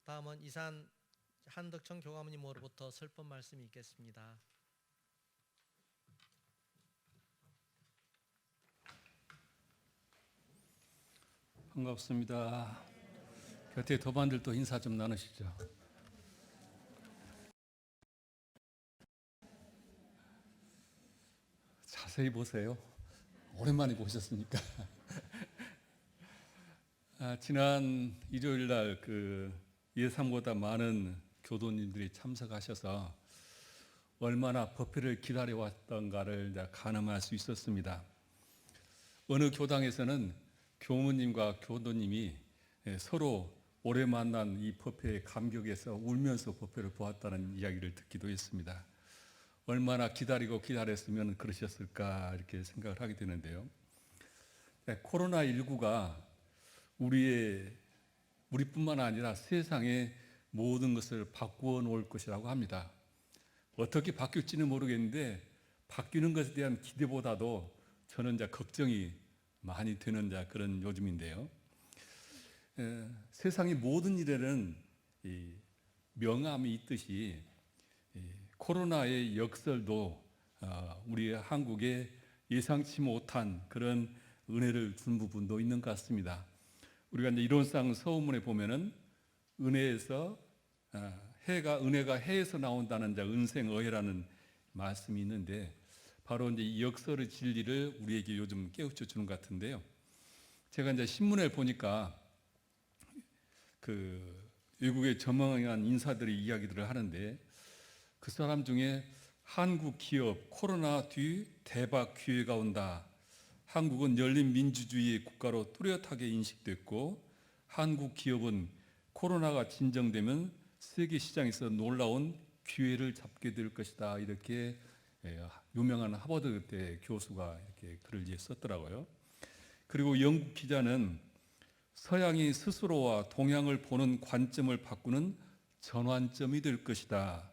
다음은 이산 한덕천 교감님으로부터 설법 말씀이 있겠습니다. 반갑습니다. 곁에 도반들도 인사 좀 나누시죠. 자세히 보세요. 오랜만에 보셨으니까. 지난 일요일 날 예상보다 많은 교도님들이 참석하셔서 얼마나 법회를 기다려왔던가를 가늠할 수 있었습니다. 어느 교당에서는 교무님과 교도님이 서로 오래 만난 이 법회에 감격해서 울면서 법회를 보았다는 이야기를 듣기도 했습니다. 얼마나 기다리고 기다렸으면 그러셨을까 이렇게 생각을 하게 되는데요. 코로나19가 우리뿐만 아니라 세상의 모든 것을 바꾸어 놓을 것이라고 합니다. 어떻게 바뀔지는 모르겠는데 바뀌는 것에 대한 기대보다도 저는 걱정이 많이 되는 그런 요즘인데요. 세상의 모든 일에는 명암이 있듯이 코로나의 역설도 우리 한국에 예상치 못한 그런 은혜를 준 부분도 있는 것 같습니다. 우리가 이론상 서문에 보면은 은혜가 해에서 나온다는 은생어해라는 말씀이 있는데 바로 이 역설의 진리를 우리에게 요즘 깨우쳐 주는 것 같은데요. 제가 신문에 보니까 외국의 저명한 인사들이 이야기들을 하는데 그 사람 중에 한국 기업 코로나 뒤 대박 기회가 온다. 한국은 열린 민주주의의 국가로 뚜렷하게 인식됐고 한국 기업은 코로나가 진정되면 세계 시장에서 놀라운 기회를 잡게 될 것이다. 이렇게 유명한 하버드 교수가 이렇게 글을 썼더라고요. 그리고 영국 기자는 서양이 스스로와 동양을 보는 관점을 바꾸는 전환점이 될 것이다.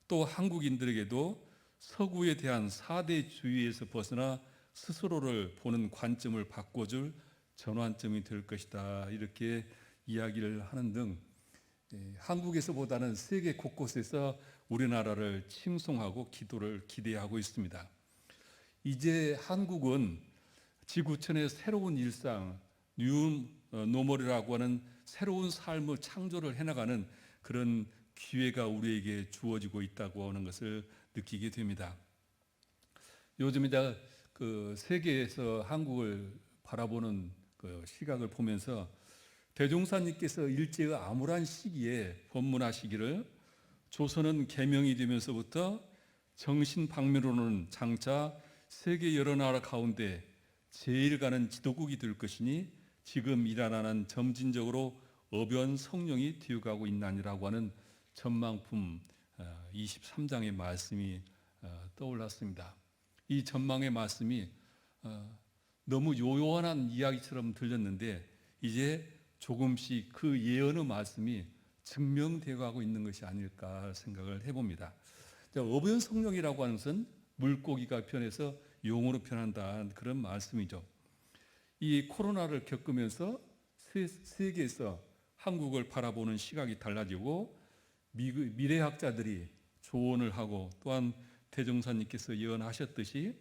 또 한국인들에게도 서구에 대한 사대주의에서 벗어나 스스로를 보는 관점을 바꿔줄 전환점이 될 것이다. 이렇게 이야기를 하는 등 한국에서보다는 세계 곳곳에서 우리나라를 칭송하고 기도를 기대하고 있습니다. 이제 한국은 지구촌의 새로운 일상, 뉴 노멀이라고 하는 새로운 삶을 창조를 해나가는 그런 기회가 우리에게 주어지고 있다고 하는 것을 느끼게 됩니다. 요즘 세계에서 한국을 바라보는 시각을 보면서 대종사님께서 일제의 암울한 시기에 법문하시기를 조선은 개명이 되면서부터 정신방미로는 장차 세계 여러 나라 가운데 제일 가는 지도국이 될 것이니 지금 일어나는 점진적으로 어변 성령이 되어가고 있나니라고 하는 전망품 23장의 말씀이 떠올랐습니다. 이 전망의 말씀이 너무 요원한 이야기처럼 들렸는데 이제 조금씩 그 예언의 말씀이 증명되어 가고 있는 것이 아닐까 생각을 해봅니다. 어변 성령이라고 하는 것은 물고기가 변해서 용으로 변한다 그런 말씀이죠. 이 코로나를 겪으면서 세계에서 한국을 바라보는 시각이 달라지고 미래학자들이 조언을 하고 또한 대종사님께서 예언하셨듯이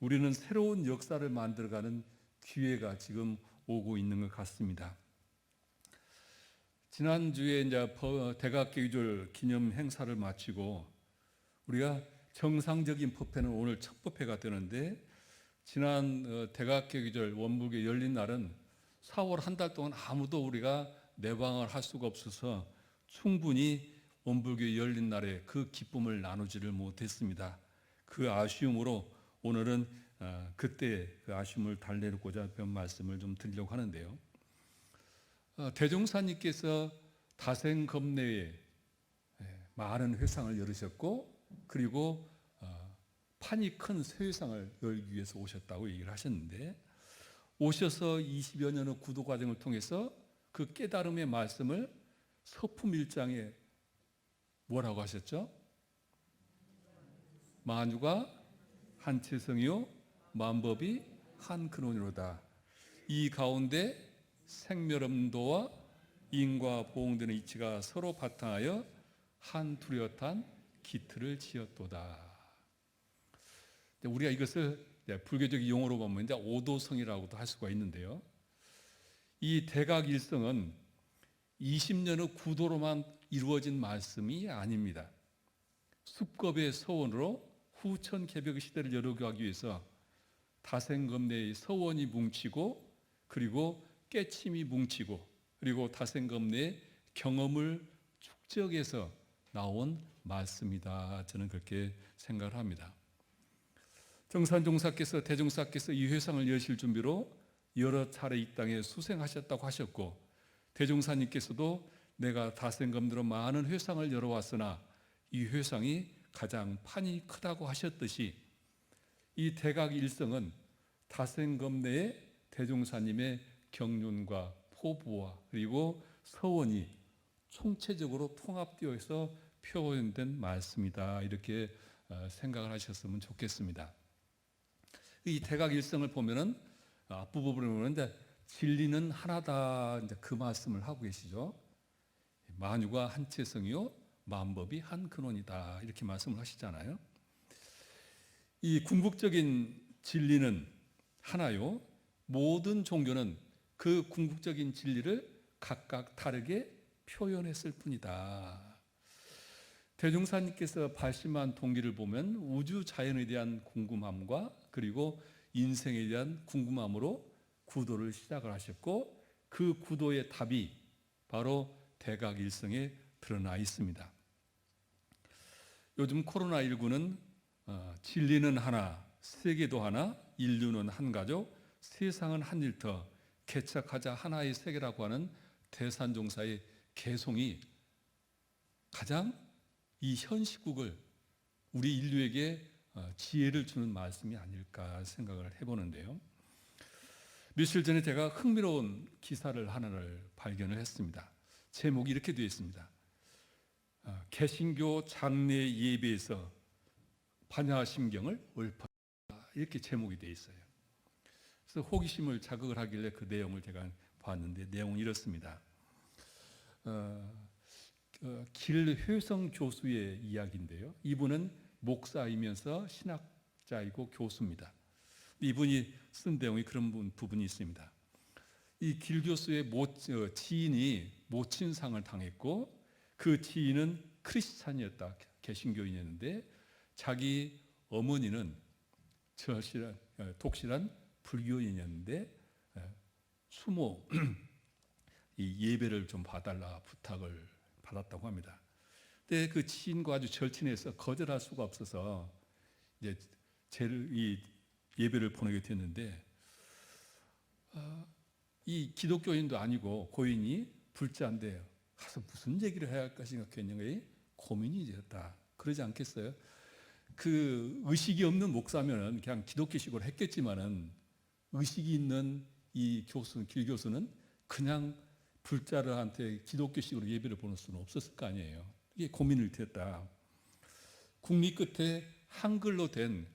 우리는 새로운 역사를 만들어가는 기회가 지금 오고 있는 것 같습니다. 지난주에 대각계유절 기념 행사를 마치고 우리가 정상적인 법회는 오늘 첫 법회가 되는데 지난 대각계유절 원불교 열린 날은 4월 한 달 동안 아무도 우리가 내방을 할 수가 없어서 충분히 원불교 열린 날에 그 기쁨을 나누지를 못했습니다. 그 아쉬움으로 오늘은 그때 그 아쉬움을 달래고자 말씀을 좀 드리려고 하는데요. 대종사님께서 다생검내에 많은 회상을 열으셨고 그리고 판이 큰 쇠회상을 열기 위해서 오셨다고 얘기를 하셨는데 오셔서 20여 년의 구도 과정을 통해서 그 깨달음의 말씀을 서품 1장에 뭐라고 하셨죠? 만유가 한 체성이요 만법이 한 근원이로다. 이 가운데 생멸음도와 인과 보응되는 이치가 서로 바탕하여 한 뚜렷한 기틀을 지었도다. 우리가 이것을 불교적 용어로 보면 이제 오도성이라고도 할 수가 있는데요. 이 대각일성은 20년의 구도로만 이루어진 말씀이 아닙니다. 숙겁의 서원으로 후천 개벽의 시대를 열어가기 위해서 다생검내의 서원이 뭉치고 그리고 깨침이 뭉치고 그리고 다생검내의 경험을 축적해서 나온 말씀이다. 저는 그렇게 생각을 합니다. 정산종사께서 대종사께서 이 회상을 여실 준비로 여러 차례 이 땅에 수생하셨다고 하셨고 대종사님께서도 내가 다생검내로 많은 회상을 열어왔으나 이 회상이 가장 판이 크다고 하셨듯이 이 대각일성은 다생검내의 대종사님의 경륜과 포부와 그리고 서원이 총체적으로 통합되어서 표현된 말씀이다. 이렇게 생각을 하셨으면 좋겠습니다. 이 대각일성을 보면은 앞부분을 보면 이제 진리는 하나다 이제 그 말씀을 하고 계시죠. 만유가 한체성이요 만법이 한 근원이다 이렇게 말씀을 하시잖아요. 이 궁극적인 진리는 하나요. 모든 종교는 그 궁극적인 진리를 각각 다르게 표현했을 뿐이다. 대종사님께서 80만 동기를 보면 우주 자연에 대한 궁금함과 그리고 인생에 대한 궁금함으로 구도를 시작을 하셨고 그 구도의 답이 바로 대각일성에 드러나 있습니다. 요즘 코로나19는 진리는 하나, 세계도 하나, 인류는 한 가족, 세상은 한 일터, 개척하자 하나의 세계라고 하는 대산종사의 개송이 가장 이 현 시국을 우리 인류에게 지혜를 주는 말씀이 아닐까 생각을 해보는데요. 며칠 전에 제가 흥미로운 기사를 하나를 발견을 했습니다. 제목이 이렇게 되어 있습니다. 개신교 장례 예배에서 반야심경을 읊어라 이렇게 제목이 되어 있어요. 그래서 호기심을 자극을 하길래 그 내용을 제가 봤는데 내용은 이렇습니다. 길회성 교수의 이야기인데요. 이분은 목사이면서 신학자이고 교수입니다. 이분이 쓴 내용이 그런 부분이 있습니다. 이 길 교수의 지인이 모친상을 당했고 그 지인은 크리스찬이었다. 개신교인이었는데 자기 어머니는 독실한 불교인이었는데 추모 이 예배를 좀 봐달라 부탁을 받았다고 합니다. 근데 그 지인과 아주 절친해서 거절할 수가 없어서 이제 이 예배를 보내게 됐는데 이 기독교인도 아니고 고인이 불자인데 가서 무슨 얘기를 해야 할까 생각했는데 고민이 되었다. 그러지 않겠어요? 그 의식이 없는 목사면은 그냥 기독교식으로 했겠지만은 의식이 있는 이 교수, 길 교수는 그냥 불자들한테 기독교식으로 예배를 보낼 수는 없었을 거 아니에요. 이게 고민을 되었다. 국리 끝에 한글로 된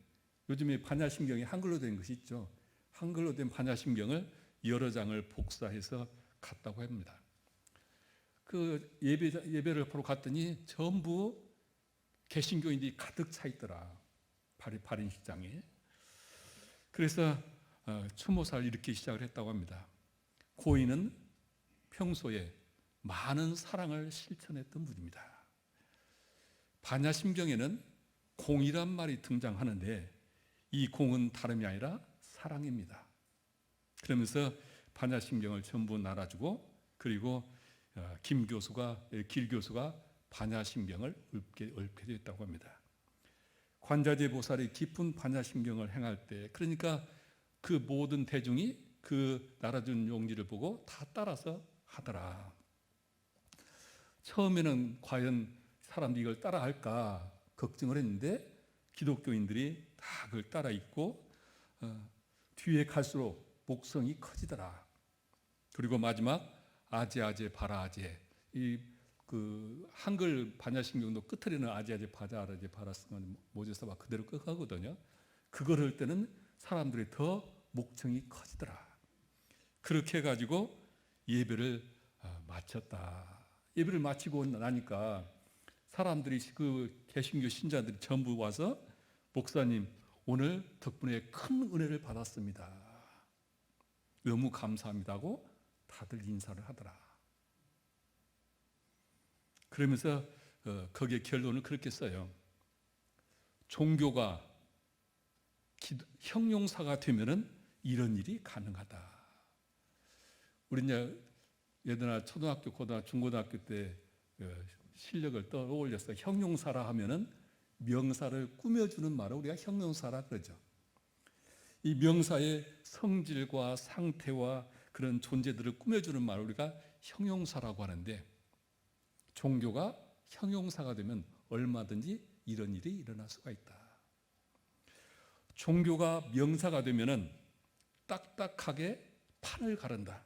요즘에 반야심경이 한글로 된 것이 있죠. 한글로 된 반야심경을 여러 장을 복사해서 갔다고 합니다. 그 예배를 보러 갔더니 전부 개신교인들이 가득 차 있더라. 발인식장에. 그래서 추모사를 이렇게 시작을 했다고 합니다. 고인은 평소에 많은 사랑을 실천했던 분입니다. 반야심경에는 공이란 말이 등장하는데 이 공은 다름이 아니라 사랑입니다. 그러면서 반야심경을 전부 날아주고 그리고 길 교수가 반야심경을 읊게 되었다고 합니다. 관자재 보살이 깊은 반야심경을 행할 때 그러니까 그 모든 대중이 그 날아준 용지를 보고 다 따라서 하더라. 처음에는 과연 사람들이 이걸 따라할까 걱정을 했는데 기독교인들이 다 그걸 따라 있고 뒤에 갈수록 목성이 커지더라. 그리고 마지막 아제아제 바라아제 그 한글 반야심경도 끝에는 아제아제 바자아제 바라스는 모제사바 그대로 끝하거든요. 그걸 할 때는 사람들이 더 목청이 커지더라. 그렇게 해가지고 예배를 마쳤다. 예배를 마치고 나니까 사람들이 그 개신교 신자들이 전부 와서 목사님 오늘 덕분에 큰 은혜를 받았습니다. 너무 감사합니다고 다들 인사를 하더라. 그러면서 거기에 결론을 그렇게 써요. 종교가 형용사가 되면은 이런 일이 가능하다. 우리 이제 예전에 초등학교, 고등학교, 중고등학교 때 실력을 떠올려서 형용사라 하면은 명사를 꾸며주는 말을 우리가 형용사라 그러죠. 이 명사의 성질과 상태와 그런 존재들을 꾸며주는 말을 우리가 형용사라고 하는데, 종교가 형용사가 되면 얼마든지 이런 일이 일어날 수가 있다. 종교가 명사가 되면은 딱딱하게 판을 가른다.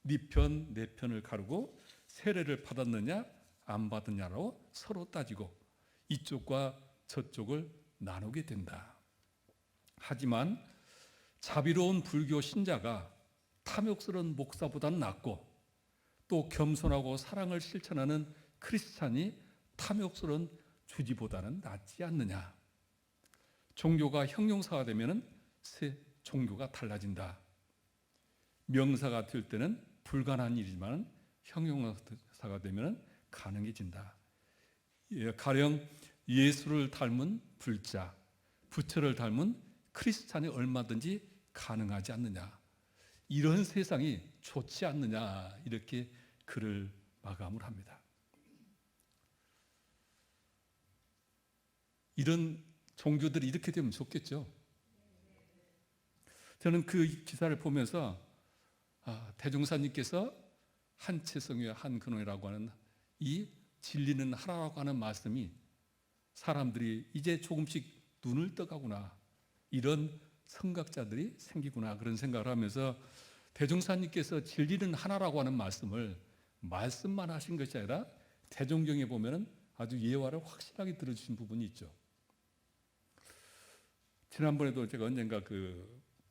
네 편, 내 편을 가르고 세례를 받았느냐 안 받았느냐로 서로 따지고 이쪽과 저쪽을 나누게 된다. 하지만 자비로운 불교 신자가 탐욕스러운 목사보다는 낫고, 또 겸손하고 사랑을 실천하는 크리스찬이 탐욕스러운 주지보다는 낫지 않느냐. 종교가 형용사가 되면 종교가 달라진다. 명사가 될 때는 불가능한 일이지만 형용사가 되면 가능해진다. 가령 예수를 닮은 불자, 부처를 닮은 크리스찬이 얼마든지 가능하지 않느냐. 이런 세상이 좋지 않느냐. 이렇게 글을 마감을 합니다. 이런 종교들이 이렇게 되면 좋겠죠. 저는 그 기사를 보면서 대종사님께서 한채성이와 한근원이라고 하는 이 진리는 하나라고 하는 말씀이 사람들이 이제 조금씩 눈을 떠가구나, 이런 선각자들이 생기구나, 그런 생각을 하면서 대종사님께서 진리는 하나라고 하는 말씀을 말씀만 하신 것이 아니라 대종경에 보면 아주 예화를 확실하게 들어주신 부분이 있죠. 지난번에도 제가 언젠가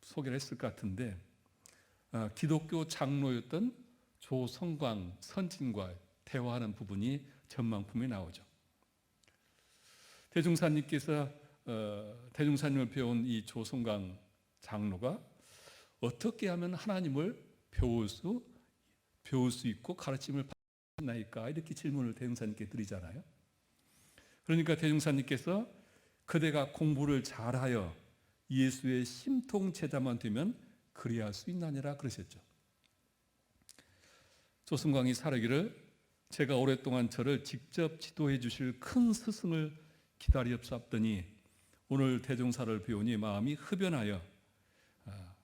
소개를 했을 것 같은데, 기독교 장로였던 조성광 선진과 대화하는 부분이 전망품에 나오죠. 대종사님께서 대종사님을 배운 이 조성광 장로가 어떻게 하면 하나님을 배울 수 있고 가르침을 받나이까, 이렇게 질문을 대종사님께 드리잖아요. 그러니까 대종사님께서 그대가 공부를 잘하여 예수의 심통제자만 되면 그리할 수 있나니라 그러셨죠. 조승광이 살아기를 제가 오랫동안 저를 직접 지도해 주실 큰 스승을 기다리옵사옵더니 오늘 대종사를 배우니 마음이 흡연하여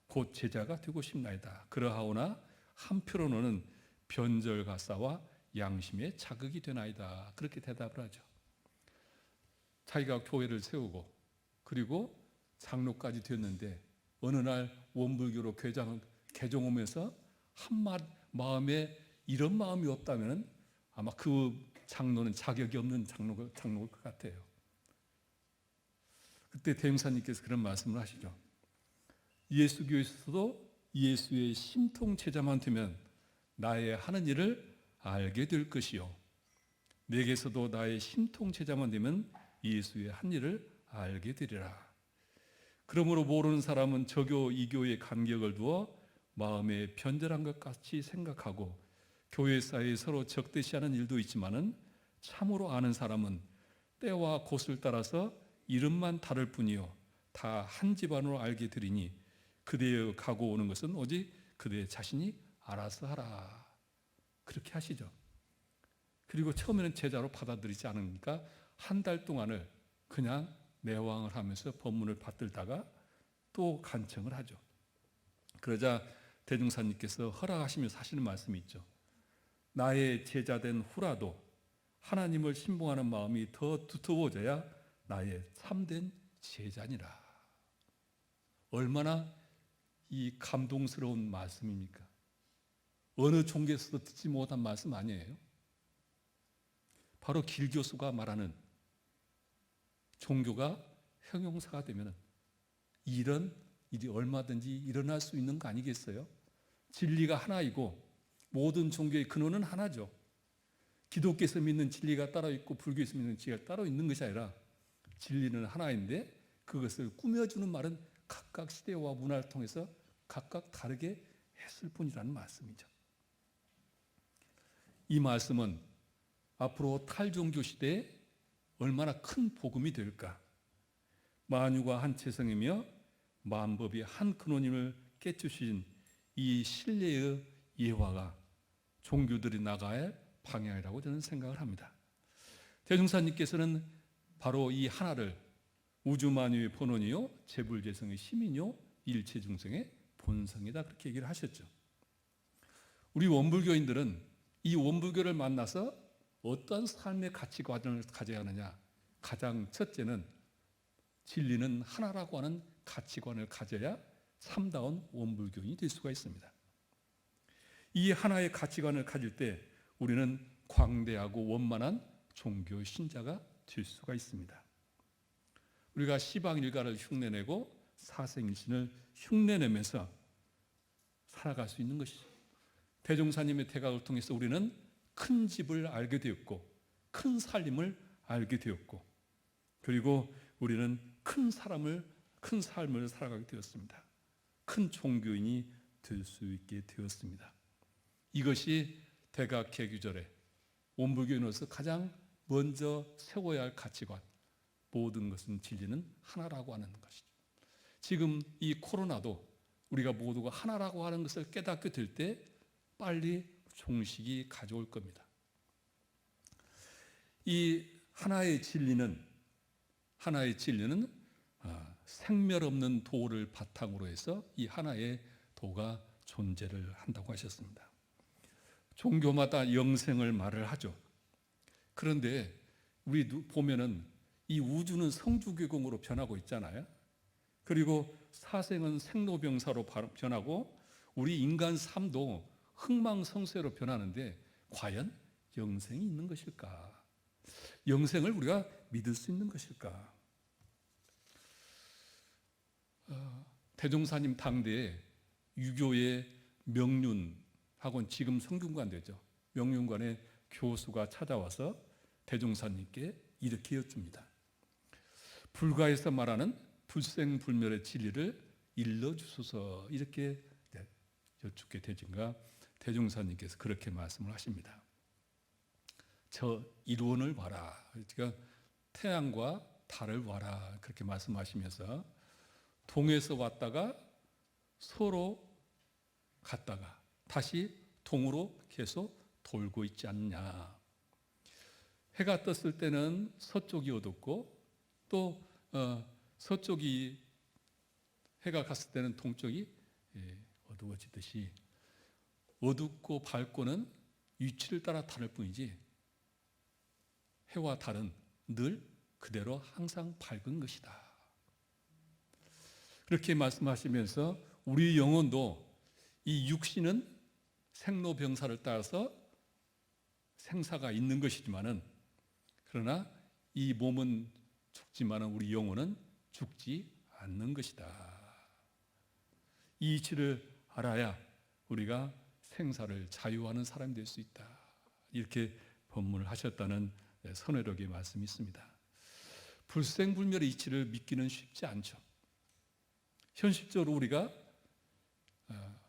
곧 제자가 되고 싶나이다. 그러하오나 한편으로는 변절가사와 양심의 자극이 되나이다. 그렇게 대답을 하죠. 자기가 교회를 세우고 그리고 장로까지 되었는데 어느 날 원불교로 개종 오면서 마음에 이런 마음이 없다면 아마 그 장로는 자격이 없는 장로일 것 같아요. 그때 대형사님께서 그런 말씀을 하시죠. 예수교에서도 예수의 심통제자만 되면 나의 하는 일을 알게 될 것이요, 내게서도 나의 심통제자만 되면 예수의 한 일을 알게 되리라. 그러므로 모르는 사람은 저교 이교의 간격을 두어 마음에 변절한 것 같이 생각하고 교회 사이에 서로 적대시하는 일도 있지만은 참으로 아는 사람은 때와 곳을 따라서 이름만 다를 뿐이요 다 한 집안으로 알게 되리니 그대의 가고 오는 것은 오직 그대 자신이 알아서 하라. 그렇게 하시죠. 그리고 처음에는 제자로 받아들이지 않으니까 한 달 동안을 그냥 매왕을 하면서 법문을 받들다가 또 간청을 하죠. 그러자 대종사님께서 허락하시면서 하시는 말씀이 있죠. 나의 제자된 후라도 하나님을 신봉하는 마음이 더 두터워져야 나의 참된 제자니라. 얼마나 이 감동스러운 말씀입니까? 어느 종교에서도 듣지 못한 말씀 아니에요? 바로 길교수가 말하는 종교가 형용사가 되면 이런 일이 얼마든지 일어날 수 있는 거 아니겠어요? 진리가 하나이고 모든 종교의 근원은 하나죠. 기독교에서 믿는 진리가 따로 있고 불교에서 믿는 진리가 따로 있는 것이 아니라 진리는 하나인데 그것을 꾸며주는 말은 각각 시대와 문화를 통해서 각각 다르게 했을 뿐이라는 말씀이죠. 이 말씀은 앞으로 탈종교 시대에 얼마나 큰 복음이 될까? 만유가 한 체성이며 만법이 한 근원임을 깨주신 이 신뢰의 예화가 종교들이 나가야 할 방향이라고 저는 생각을 합니다. 대종사님께서는 바로 이 하나를 우주만유의 본원이요 재불재성의 힘이요 일체중생의 본성이다 그렇게 얘기를 하셨죠. 우리 원불교인들은 이 원불교를 만나서 어떤 삶의 가치관을 가져야 하느냐. 가장 첫째는 진리는 하나라고 하는 가치관을 가져야 참다운 원불교인이 될 수가 있습니다. 이 하나의 가치관을 가질 때 우리는 광대하고 원만한 종교 신자가 될 수가 있습니다. 우리가 시방일가를 흉내내고 사생일신을 흉내내면서 살아갈 수 있는 것이죠. 대종사님의 태각을 통해서 우리는 큰 집을 알게 되었고 큰 살림을 알게 되었고 그리고 우리는 큰 삶을 살아가게 되었습니다. 큰 종교인이 될 수 있게 되었습니다. 이것이 대각개규절에 원불교인으로서 가장 먼저 세워야 할 가치관, 모든 것은 진리는 하나라고 하는 것이죠. 지금 이 코로나도 우리가 모두가 하나라고 하는 것을 깨닫게 될 때 빨리 종식이 가져올 겁니다. 이 하나의 진리는 생멸 없는 도를 바탕으로 해서 이 하나의 도가 존재를 한다고 하셨습니다. 종교마다 영생을 말을 하죠. 그런데 우리 보면은 이 우주는 성주계공으로 변하고 있잖아요. 그리고 사생은 생로병사로 변하고 우리 인간 삶도 흥망성쇠로 변하는데 과연 영생이 있는 것일까? 영생을 우리가 믿을 수 있는 것일까? 대종사님 당대에 유교의 명륜학원 지금 성균관 되죠. 명륜관의 교수가 찾아와서 대종사님께 이렇게 여쭙니다. 불가에서 말하는 불생불멸의 진리를 일러주소서 이렇게 여쭙게 되진가 대종사님께서 그렇게 말씀을 하십니다. 저 일원을 봐라. 그러니까 태양과 달을 봐라. 그렇게 말씀하시면서 동에서 왔다가 서로 갔다가 다시 동으로 계속 돌고 있지 않냐. 해가 떴을 때는 서쪽이 어둡고 또 서쪽이 해가 갔을 때는 동쪽이 어두워지듯이 어둡고 밝고는 위치를 따라 다를 뿐이지 해와 달은 늘 그대로 항상 밝은 것이다. 그렇게 말씀하시면서 우리 영혼도 이 육신은 생로병사를 따라서 생사가 있는 것이지만은 그러나 이 몸은 죽지만은 우리 영혼은 죽지 않는 것이다. 이 이치를 알아야 우리가 생사를 자유하는 사람이 될 수 있다. 이렇게 법문을 하셨다는 선회록의 말씀이 있습니다. 불생불멸의 이치를 믿기는 쉽지 않죠. 현실적으로 우리가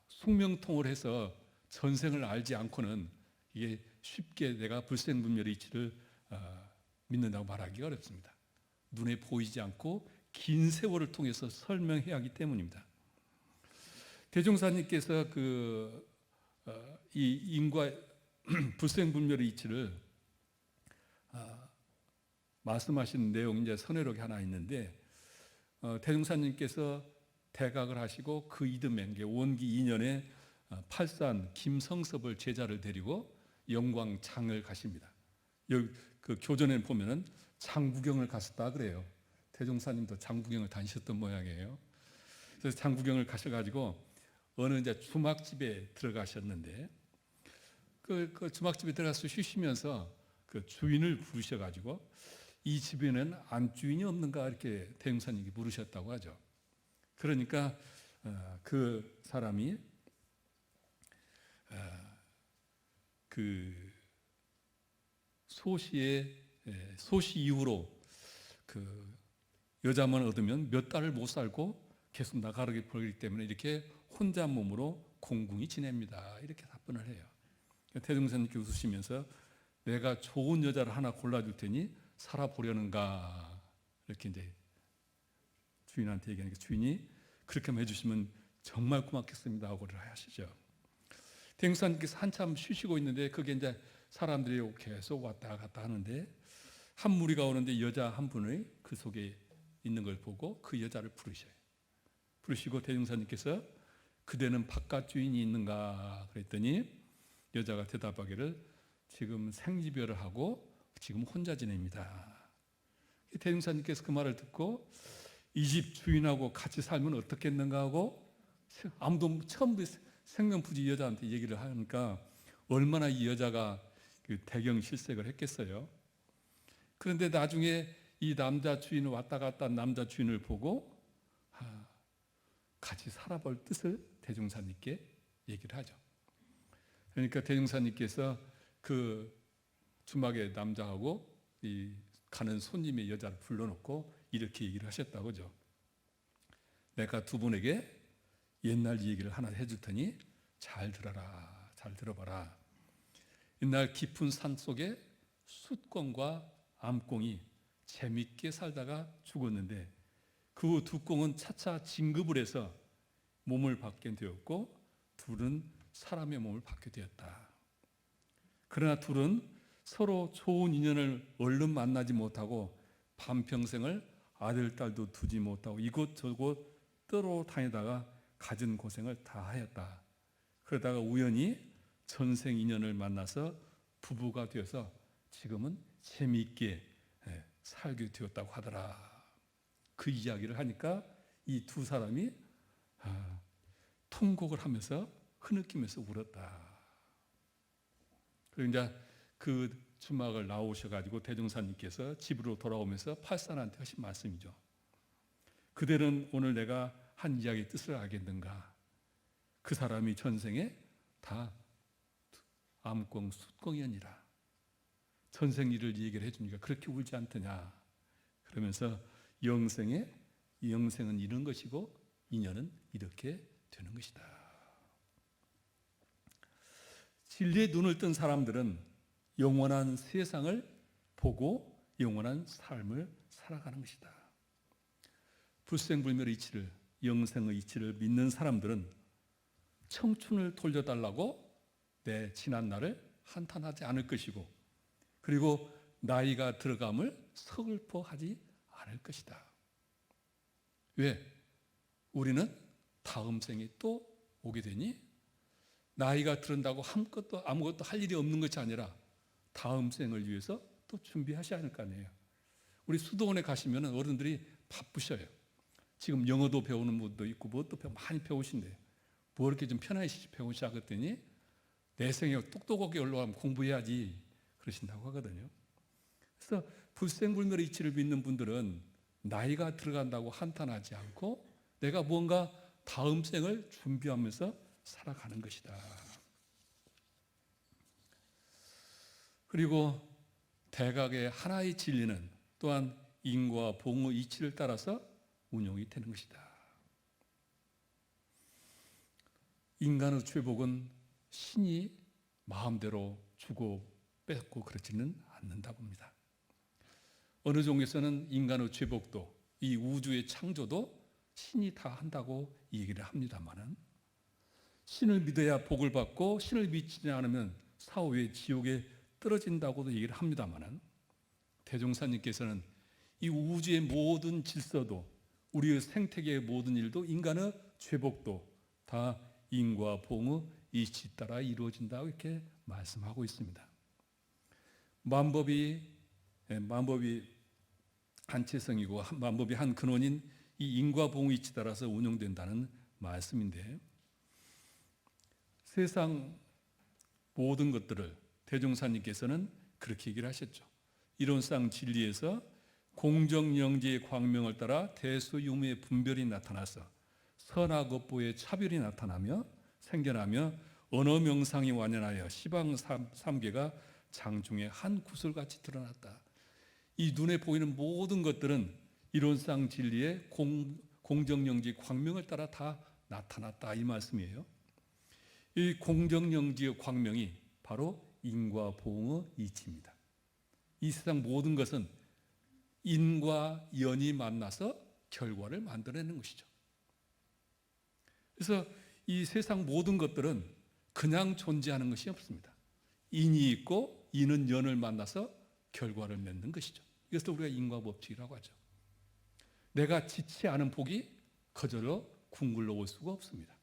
숙명통을 해서 전생을 알지 않고는 이게 쉽게 내가 불생불멸의 이치를 믿는다고 말하기가 어렵습니다. 눈에 보이지 않고 긴 세월을 통해서 설명해야 하기 때문입니다. 대종사님께서 이 인과 불생불멸의 이치를 말씀하신 내용 이제 선회록이 하나 있는데 대종사님께서 대각을 하시고 그 이듬해 원기 2년에 팔산 김성섭을 제자를 데리고 영광장을 가십니다. 여기 그 교전에 보면은 장구경을 갔었다 그래요. 대종사님도 장구경을 다니셨던 모양이에요. 그래서 장구경을 가셔가지고 어느 이제 주막집에 들어가셨는데 그 주막집에 들어가서 쉬시면서 그 주인을 부르셔가지고 이 집에는 안주인이 없는가 이렇게 대종사님이 물으셨다고 하죠. 그러니까 그 사람이 소시 이후로 그 여자만 얻으면 몇 달을 못 살고 계속 나가게 벌기 때문에 이렇게 혼자 몸으로 공궁이 지냅니다. 이렇게 답변을 해요. 대종사님께 웃으시면서 내가 좋은 여자를 하나 골라줄 테니 살아보려는가 이렇게 이제 주인한테 얘기하니까 주인이 그렇게 해주시면 정말 고맙겠습니다 하고 하시죠. 대종사님께서 한참 쉬시고 있는데 그게 이제 사람들이 계속 왔다 갔다 하는데 한 무리가 오는데 여자 한 분의 그 속에 있는 걸 보고 그 여자를 부르셔요. 부르시고 대종사님께서 그대는 바깥 주인이 있는가 그랬더니 여자가 대답하기를 지금 생지별을 하고 지금 혼자 지냅니다. 대종사님께서 그 말을 듣고 이 집 주인하고 같이 살면 어떻겠는가 하고 아무도 처음 생명부지 여자한테 얘기를 하니까 얼마나 이 여자가 그 대경실색을 했겠어요. 그런데 나중에 이 남자 주인을 왔다 갔다 한 남자 주인을 보고 같이 살아볼 뜻을 대종사님께 얘기를 하죠. 그러니까 대종사님께서 그 주막의 남자하고 이 가는 손님의 여자를 불러놓고 이렇게 얘기를 하셨다고죠. 내가 두 분에게 옛날 얘기를 하나 해줄 테니 잘 들어라, 잘 들어봐라. 옛날 깊은 산 속에 숫공과 암공이 재밌게 살다가 죽었는데 그 두 꽁은 차차 진급을 해서 몸을 받게 되었고 둘은 사람의 몸을 받게 되었다. 그러나 둘은 서로 좋은 인연을 얼른 만나지 못하고 반평생을 아들, 딸도 두지 못하고 이곳저곳 떠러 다니다가 갖은 고생을 다 하였다. 그러다가 우연히 전생 인연을 만나서 부부가 되어서 지금은 재미있게 살게 되었다고 하더라. 그 이야기를 하니까 이 두 사람이 통곡을 하면서 흐느끼면서 울었다. 그리고 이제 그 주막을 나오셔가지고 대종사님께서 집으로 돌아오면서 팔산한테 하신 말씀이죠. 그대는 오늘 내가 한 이야기의 뜻을 알겠는가? 그 사람이 전생에 다 암공, 숫공이니라. 전생 일을 얘기를 해주니까 그렇게 울지 않더냐. 그러면서 영생은 이런 것이고 인연은 이렇게 되는 것이다. 진리의 눈을 뜬 사람들은 영원한 세상을 보고 영원한 삶을 살아가는 것이다. 불생불멸의 이치를, 영생의 이치를 믿는 사람들은 청춘을 돌려달라고 내 지난 날을 한탄하지 않을 것이고 그리고 나이가 들어감을 서글퍼하지 않을 것이다. 왜? 우리는 다음 생에 또 오게 되니 나이가 들은다고 아무것도 할 일이 없는 것이 아니라 다음 생을 위해서 또 준비하셔야 할 거 아니에요. 우리 수도원에 가시면 어른들이 바쁘셔요. 지금 영어도 배우는 분도 있고 뭣도 많이 배우신대요. 뭐 이렇게 좀 편하게 배우시자 그랬더니 내 생에 똑똑하게 올라가면 공부해야지 그러신다고 하거든요. 그래서 불생불멸의 이치를 믿는 분들은 나이가 들어간다고 한탄하지 않고 내가 뭔가 다음 생을 준비하면서 살아가는 것이다. 그리고 대각의 하나의 진리는 또한 인과 봉의 이치를 따라서 운용이 되는 것이다. 인간의 죄복은 신이 마음대로 주고 뺏고 그렇지는 않는다 봅니다. 어느 종에서는 인간의 죄복도 이 우주의 창조도 신이 다 한다고 얘기를 합니다만은 신을 믿어야 복을 받고 신을 믿지 않으면 사후에 지옥에 떨어진다고도 얘기를 합니다만은 대종사님께서는 이 우주의 모든 질서도 우리의 생태계의 모든 일도 인간의 죄복도 다 인과 봉의 이치 따라 이루어진다고 이렇게 말씀하고 있습니다. 만법이 한체성이고 만법이 한 근원인 이 인과 봉의 이치 따라서 운영된다는 말씀인데 세상 모든 것들을 대종사님께서는 그렇게 얘기를 하셨죠. 이론상 진리에서 공정영지의 광명을 따라 대수유무의 분별이 나타나서 선악업보의 차별이 나타나며 생겨나며 언어 명상이 완연하여 시방 삼계가 장중에 한 구슬같이 드러났다. 이 눈에 보이는 모든 것들은 이론상 진리의 공정영지 광명을 따라 다 나타났다, 이 말씀이에요. 이 공정영지의 광명이 바로 인과 보응의 이치입니다. 이 세상 모든 것은 인과 연이 만나서 결과를 만들어내는 것이죠. 그래서 이 세상 모든 것들은 그냥 존재하는 것이 없습니다. 인이 있고 인은 연을 만나서 결과를 맺는 것이죠. 이것을 우리가 인과법칙이라고 하죠. 내가 지치 않은 복이 거절로 궁굴러 올 수가 없습니다.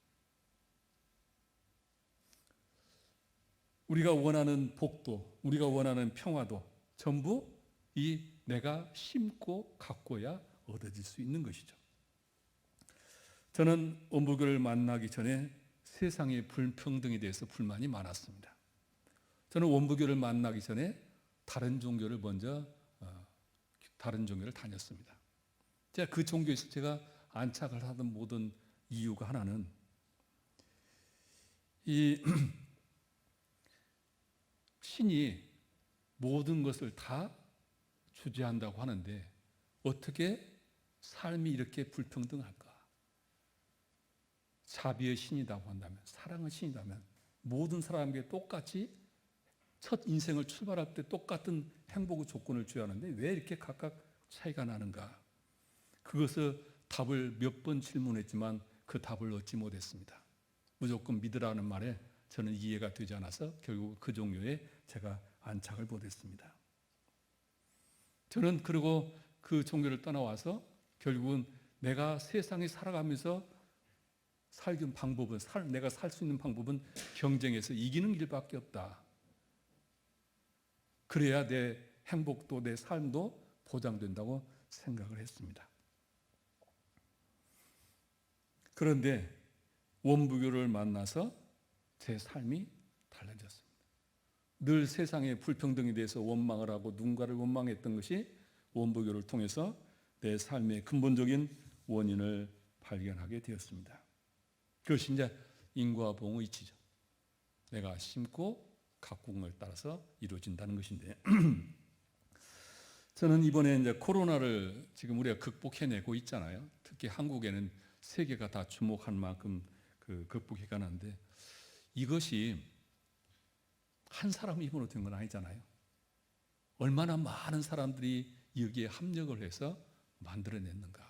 우리가 원하는 복도, 우리가 원하는 평화도 전부 이 내가 심고 가꿔야 얻어질 수 있는 것이죠. 저는 원불교를 만나기 전에 세상의 불평등에 대해서 불만이 많았습니다. 저는 원불교를 만나기 전에 다른 종교를 다녔습니다. 제가 그 종교에서 제가 안착을 하던 모든 이유가 하나는 이 신이 모든 것을 다 주재한다고 하는데 어떻게 삶이 이렇게 불평등할까? 자비의 신이라고 한다면, 사랑의 신이라면 모든 사람에게 똑같이 첫 인생을 출발할 때 똑같은 행복의 조건을 줘야 하는데 왜 이렇게 각각 차이가 나는가? 그것을 답을 몇 번 질문했지만 그 답을 얻지 못했습니다. 무조건 믿으라는 말에 저는 이해가 되지 않아서 결국 그 종교에 제가 안착을 못했습니다. 저는 그리고 그 종교를 떠나와서 결국은 내가 세상에 살아가면서 살기 방법은 내가 살 수 있는 방법은 경쟁에서 이기는 길밖에 없다. 그래야 내 행복도 내 삶도 보장된다고 생각을 했습니다. 그런데 원불교를 만나서 제 삶이 달라졌습니다. 늘 세상의 불평등에 대해서 원망을 하고 누군가를 원망했던 것이 원불교를 통해서 내 삶의 근본적인 원인을 발견하게 되었습니다. 그것이 이제 인과 보응의 이치죠. 내가 심고 가꾸는 걸 따라서 이루어진다는 것인데 저는 이번에 이제 코로나를 지금 우리가 극복해내고 있잖아요. 특히 한국에는 세계가 다 주목할 만큼 극복해 가는데 이것이 한 사람 힘으로 된 건 아니잖아요. 얼마나 많은 사람들이 여기에 합력을 해서 만들어냈는가.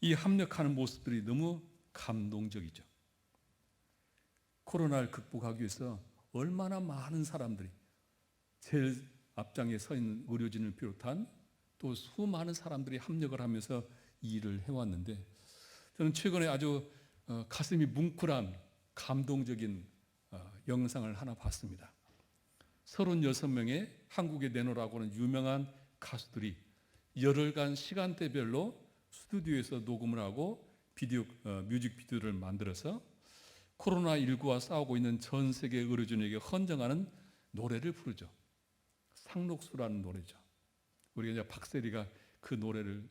이 합력하는 모습들이 너무 감동적이죠. 코로나를 극복하기 위해서 얼마나 많은 사람들이 제일 앞장에 서 있는 의료진을 비롯한 또 수많은 사람들이 합력을 하면서 이 일을 해왔는데 저는 최근에 아주 가슴이 뭉클한 감동적인 영상을 하나 봤습니다. 36명의 한국에 내놓으라고 하는 유명한 가수들이 열흘간 시간대별로 스튜디오에서 녹음을 하고 뮤직비디오를 만들어서 코로나19와 싸우고 있는 전 세계 의료진에게 헌정하는 노래를 부르죠. 상록수라는 노래죠. 우리가 이제 박세리가 그 노래를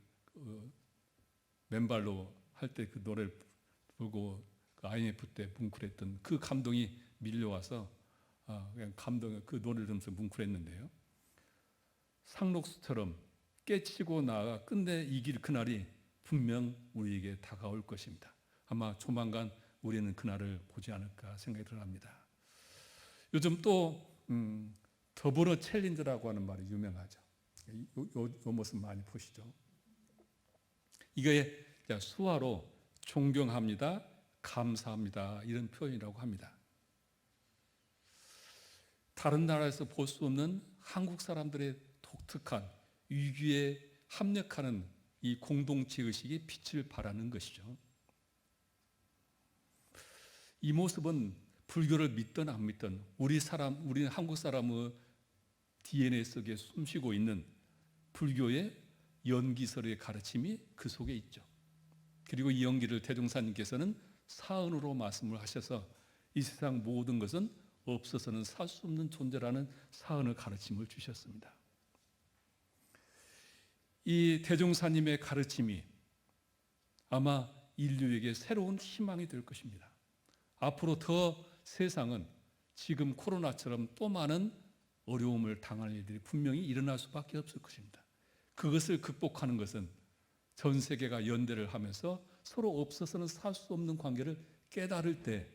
맨발로 할 때 그 노래를 부르고 그 IMF 때 뭉클했던 그 감동이 밀려와서 그냥 그 노래를 들으면서 뭉클했는데요. 상록수처럼 깨치고 나아가 끝내 이길 그날이 분명 우리에게 다가올 것입니다. 아마 조만간 우리는 그날을 보지 않을까 생각이 들어갑니다. 요즘 또 더불어 챌린저라고 하는 말이 유명하죠. 이 모습 많이 보시죠. 이게 수화로 존경합니다, 감사합니다 이런 표현이라고 합니다. 다른 나라에서 볼 수 없는 한국 사람들의 독특한 위기에 합력하는 이 공동체 의식이 빛을 발하는 것이죠. 이 모습은 불교를 믿든 안 믿든 우리는 한국 사람의 DNA 속에 숨쉬고 있는 불교의 연기설의 가르침이 그 속에 있죠. 그리고 이 연기를 대종사님께서는 사은으로 말씀을 하셔서 이 세상 모든 것은 없어서는 살 수 없는 존재라는 사은의 가르침을 주셨습니다. 이 대종사님의 가르침이 아마 인류에게 새로운 희망이 될 것입니다. 앞으로 더 세상은 지금 코로나처럼 또 많은 어려움을 당할 일들이 분명히 일어날 수밖에 없을 것입니다. 그것을 극복하는 것은 전 세계가 연대를 하면서 서로 없어서는 살 수 없는 관계를 깨달을 때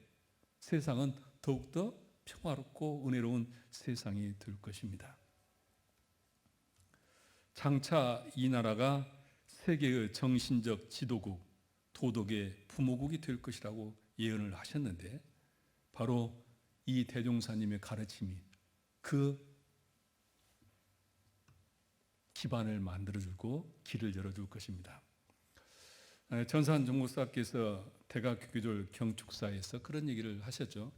세상은 더욱더 평화롭고 은혜로운 세상이 될 것입니다. 장차 이 나라가 세계의 정신적 지도국, 도덕의 부모국이 될 것이라고 예언을 하셨는데 바로 이 대종사님의 가르침이 그 기반을 만들어주고 길을 열어줄 것입니다. 전산 종목사께서 대각교절 경축사에서 그런 얘기를 하셨죠.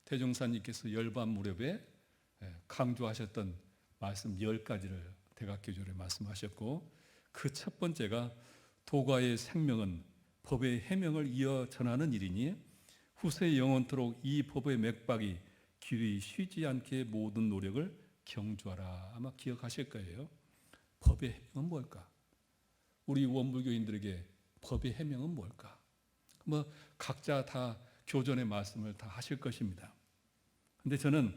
대종사님께서 열반 무렵에 강조하셨던 말씀 10가지를 대각교절에 말씀하셨고 그 첫 번째가 도가의 생명은 법의 해명을 이어 전하는 일이니 후세 영원토록 이 법의 맥박이 길이 쉬지 않게 모든 노력을 경주하라. 아마 기억하실 거예요. 법의 해명은 뭘까? 우리 원불교인들에게 법의 해명은 뭘까? 뭐 각자 다 교전의 말씀을 다 하실 것입니다. 근데 저는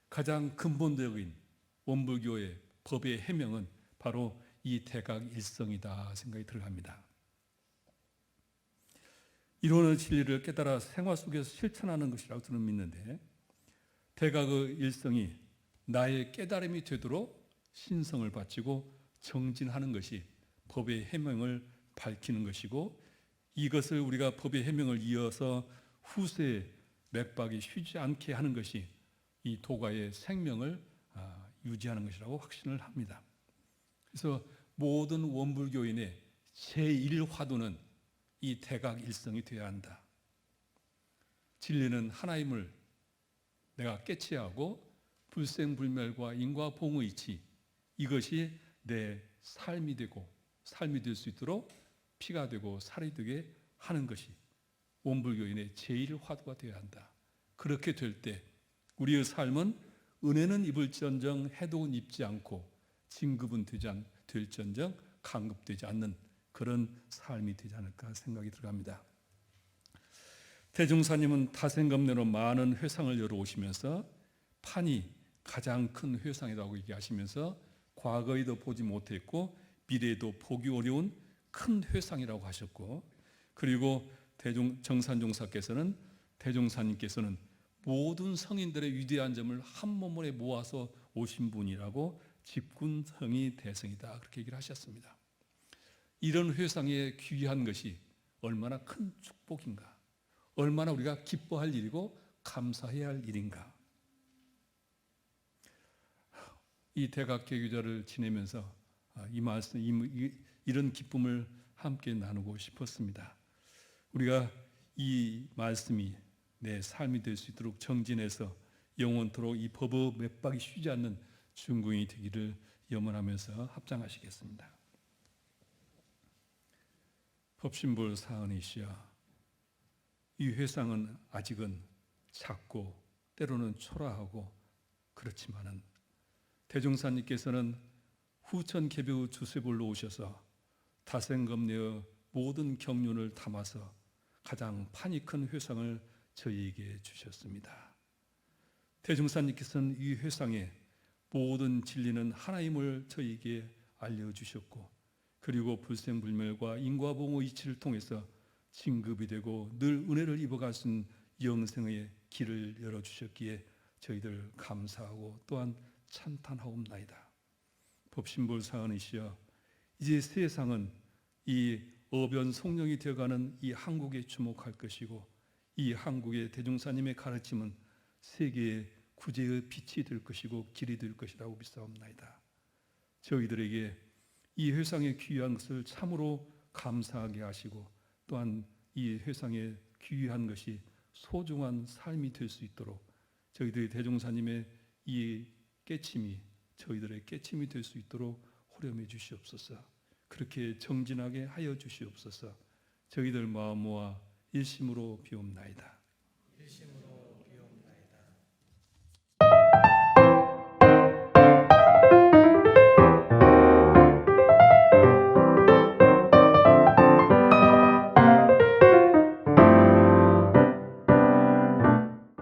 가장 근본적인 원불교의 법의 해명은 바로 이 대각일성이다 생각이 들어갑니다. 이론의 진리를 깨달아 생활 속에서 실천하는 것이라고 저는 믿는데 대각의 일성이 나의 깨달음이 되도록 신성을 바치고 정진하는 것이 법의 해명을 밝히는 것이고 이것을 우리가 법의 해명을 이어서 후세의 맥박이 쉬지 않게 하는 것이 이 도가의 생명을 유지하는 것이라고 확신을 합니다. 그래서 모든 원불교인의 제1화두는 이 대각일성이 되어야 한다. 진리는 하나임을 내가 깨치하고 불생불멸과 인과봉의 이치 이것이 내 삶이 되고 삶이 될 수 있도록 피가 되고 살이 되게 하는 것이 원불교인의 제1화두가 되어야 한다. 그렇게 될 때 우리의 삶은 은혜는 입을전정 해독은 입지 않고 진급은 될전정 강급되지 않는 그런 삶이 되지 않을까 생각이 들어갑니다. 대종사님은 타생검내로 많은 회상을 열어오시면서 판이 가장 큰 회상이라고 얘기하시면서 과거에도 보지 못했고 미래에도 보기 어려운 큰 회상이라고 하셨고 그리고 정산종사께서는 대종사님께서는 모든 성인들의 위대한 점을 한 몸에 모아서 오신 분이라고 집군성이 대성이다 그렇게 얘기를 하셨습니다. 이런 회상에 귀한 것이 얼마나 큰 축복인가, 얼마나 우리가 기뻐할 일이고 감사해야 할 일인가. 이 대각개교절을 지내면서 이 말씀, 이런 기쁨을 함께 나누고 싶었습니다. 우리가 이 말씀이 내 삶이 될 수 있도록 정진해서 영원토록 이 법의 맥박이 쉬지 않는 중궁이 되기를 염원하면서 합장하시겠습니다. 법신불 사은이시여, 이 회상은 아직은 작고 때로는 초라하고 그렇지만은 대종사님께서는 후천 개별 주세불로 오셔서 다생검내의 모든 경륜을 담아서 가장 판이 큰 회상을 저희에게 주셨습니다. 대종사님께서는 이 회상에 모든 진리는 하나님을 저희에게 알려주셨고 그리고 불생불멸과 인과봉의 이치를 통해서 진급이 되고 늘 은혜를 입어갈 수 있는 영생의 길을 열어주셨기에 저희들 감사하고 또한 찬탄하옵나이다. 법신불 사은이시여, 이제 세상은 이 어변 성령이 되어가는 이 한국에 주목할 것이고 이 한국의 대종사님의 가르침은 세계의 구제의 빛이 될 것이고 길이 될 것이라고 믿사옵나이다. 저희들에게 이 회상의 귀한 것을 참으로 감사하게 하시고 또한 이 회상의 귀한 것이 소중한 삶이 될 수 있도록 저희들의 대종사님의 이 깨침이 저희들의 깨침이 될 수 있도록 호렴해 주시옵소서. 그렇게 정진하게 하여 주시옵소서. 저희들 마음 모아 일심으로 비옵나이다.